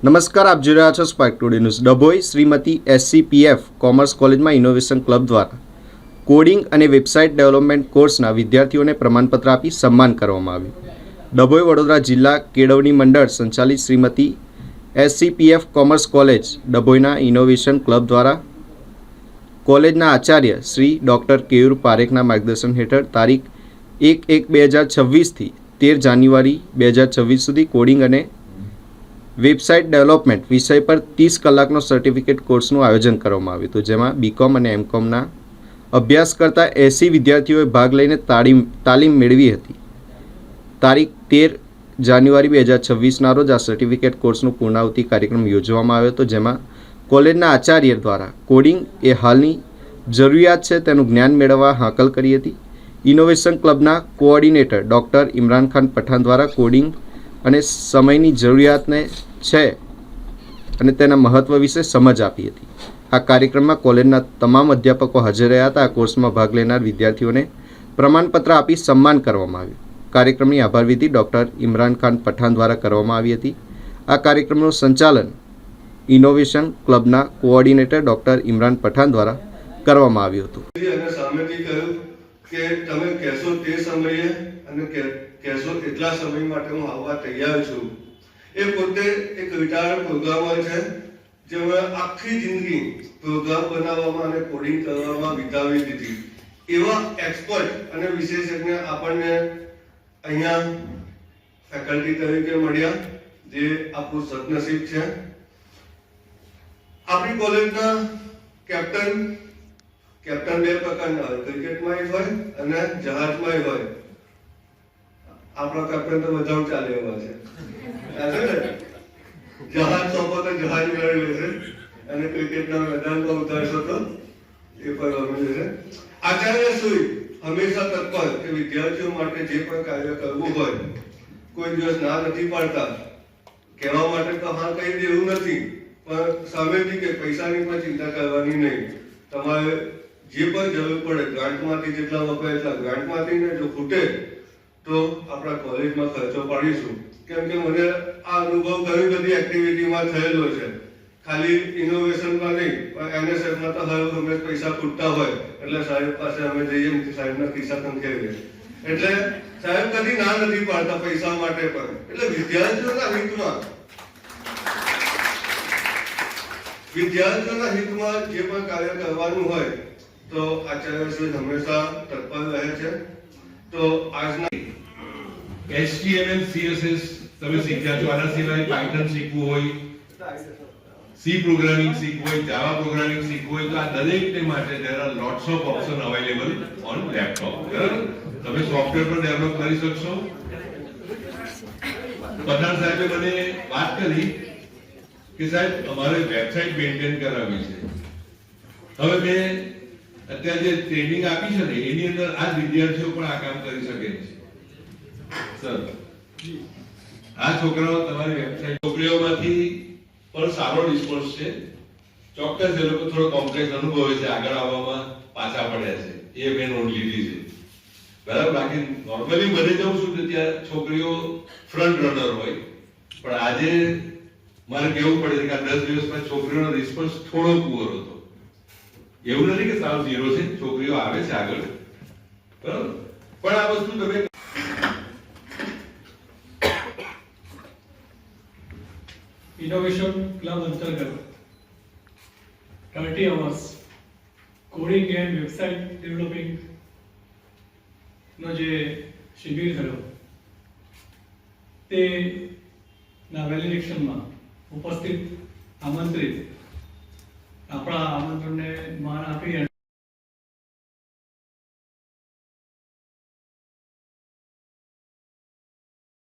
નમસ્કાર, આપ જોઈ રહ્યા છો spark today news. Dabhoi Shrimati SCPF commerce કોલેજમાં ઇનોવેશન ક્લબ દ્વારા કોડિંગ અને વેબસાઇટ ડેવલપમેન્ટ કોર્સના વિદ્યાર્થીઓને પ્રમાણપત્ર આપી સન્માન કરવામાં આવ્યું. ડભોઈ વડોદરા જિલ્લા કેળવણી મંડળ સંચાલિત શ્રીમતી SCPF કોમર્સ કોલેજ ડભોઈના ઇનોવેશન ક્લબ દ્વારા કોલેજના આચાર્ય શ્રી ડૉક્ટર કેયુર પારેખના માર્ગદર્શન હેઠળ તારીખ 1/1/2026થી 13 જાન્યુઆરી 2026 સુધી કોડિંગ અને વેબસાઇટ ડેવલપમેન્ટ વિષય પર 30 કલાકનો સર્ટિફિકેટ કોર્સનું આયોજન કરવામાં આવ્યું હતું, જેમાં BCom અને MComના અભ્યાસ કરતા 80 વિદ્યાર્થીઓએ ભાગ લઈને તાલીમ મેળવી હતી. તારીખ 13 જાન્યુઆરી 2026ના રોજ આ સર્ટિફિકેટ કોર્સનું પૂર્ણાહુતિ કાર્યક્રમ યોજવામાં આવ્યો હતો, જેમાં કોલેજના આચાર્ય દ્વારા કોડિંગ એ હાલની જરૂરિયાત છે તેનું જ્ઞાન મેળવવા હાકલ કરી હતી. ઇનોવેશન ક્લબના કોઓર્ડિનેટર ડૉક્ટર ઇમરાન ખાન પઠાણ દ્વારા કોડિંગ અને સમયની જરૂરિયાતને છે અને તેના મહત્વ વિશે સમજ આપી હતી. આ કાર્યક્રમમાં કોલેજના તમામ અધ્યાપકો હાજર રહ્યા હતા. આ કોર્સમાં ભાગ લેનાર વિદ્યાર્થીઓને પ્રમાણપત્ર આપી સન્માન કરવામાં આવ્યું. કાર્યક્રમની આભાર વિધિ ડૉક્ટર ઇમરાન ખાન પઠાણ દ્વારા કરવામાં આવી હતી. આ કાર્યક્રમનું સંચાલન ઇનોવેશન ક્લબના કોઓર્ડિનેટર ડૉક્ટર ઇમરાન પઠાણ દ્વારા કરવામાં આવ્યું હતું. કે તમે કહેશો તે સમયે અને કહેશો એટલા સમય માટે હું આવવા તૈયાર છું. એ પોતે એક રિટાયર્ડ પ્રોગ્રામર છે, જેમણે આખી જિંદગી પ્રોગ્રામ બનાવવામાં અને કોડિંગ કરવામાં વિતાવી દીધી. એવા એક્સપર્ટ અને વિશેષજ્ઞ આપણને અહીંયા ફેકલ્ટી તરીકે મળ્યા, જે આપણું સદનસીબ છે. આપણી કોલેજના કેપ્ટન બે પ્રકારના હોય, ક્રિકેટમાં હોય અને જહાજમાં હોય. આપણા કેપ્ટન તો બધા ચાલે એવા છે. જહાજ સોંપો તો જહાજ મેળવી લેશે અને ક્રિકેટના મેદાનમાં ઉતારશો તો એ પણ રમી લેશે. આચાર્ય શ્રી હંમેશા તત્પર કે વિદ્યાર્થીઓ માટે જે પણ કાર્ય કરવું હોય, કોઈ દિવસ ના નથી પાડતા. કહેવા માટે તો હા કહી દેવું નથી, પણ સામેથી કે પૈસાની પણ ચિંતા કરવાની નહીં. તમારે જે પણ જરૂર પડે ગ્રાન્ટમાંથી જેટલા વપરાય એટલા ગ્રાન્ટમાંથી ને જો ખૂટે તો આપણા કોલેજમાં ખર્ચો પાડીશું. કેમ કે મને આ અનુભવ ઘણી બધી એક્ટિવિટીમાં થયેલો છે. ખાલી ઇનોવેશનમાં નહીં, પણ NSSમાં તો હર વખતે પૈસા ખૂટતા હોય એટલે સાહેબ પાસે અમે જઈએ ને સાહેબના ખિસ્સા ખંખેરીએ. એટલે સાહેબ કદી ના નથી પાડતા પૈસા માટે પણ. એટલે વિદ્યાર્થીઓના હિતમાં જે પણ કાર્ય કરવાનું હોય તો આચાર્યશ્રી હંમેશા તત્પર રહે છે. તો આજના HTML CSS તમે શીખ્યા છો. આના સિવાય પાયથન શીખવું હોય, C પ્રોગ્રામિંગ શીખવું હોય, જાવા પ્રોગ્રામિંગ શીખવું હોય, તો આ દરેકને માટે there are lots of option available on laptop. બરાબર, તમે સોફ્ટવેર પણ ડેવલપ કરી શકશો. પઠાણ સાહેબે મને વાત કરી કે સાહેબ અમારે વેબસાઇટ મેન્ટેન કરાવવી છે. હવે મેં અત્યારે જે ટ્રેનિંગ આપી છે ને એની અંદર આ વિદ્યાર્થીઓ પણ આ કામ કરી શકે છે. સર, આ છોકરાઓ તમારી વેબસાઇટ છોકરીઓમાંથી પણ સારો રિસ્પોન્સ છે. ચોક્કસ એ લોકો થોડો કોમ્પ્લેક્સ અનુભવે છે, આગળ આવવામાં પાછા પડ્યા છે, એ મેં નોંધ લીધી છે. બરાબર, બાકી નોર્મલી મને જઉં છું કે ત્યાં છોકરીઓ ફ્રન્ટ રનર હોય, પણ આજે મારે કહેવું પડે કે આ 10 દિવસમાં છોકરીઓનો રિસ્પોન્સ થોડો પુઅર હતો. એવું નથી કે સાવ ઝીરો છે, છોકરીઓ આવે છે આગળ. બરાબર, પણ આ વસ્તુ તમે ઇનોવેશન ક્લબ અંતર્ગત 30 hours coding and website developing નો જે શિબિર થયો તે ના વેલિડેશનમાં ઉપસ્થિત આમંત્રિત આપણા આમંત્રણને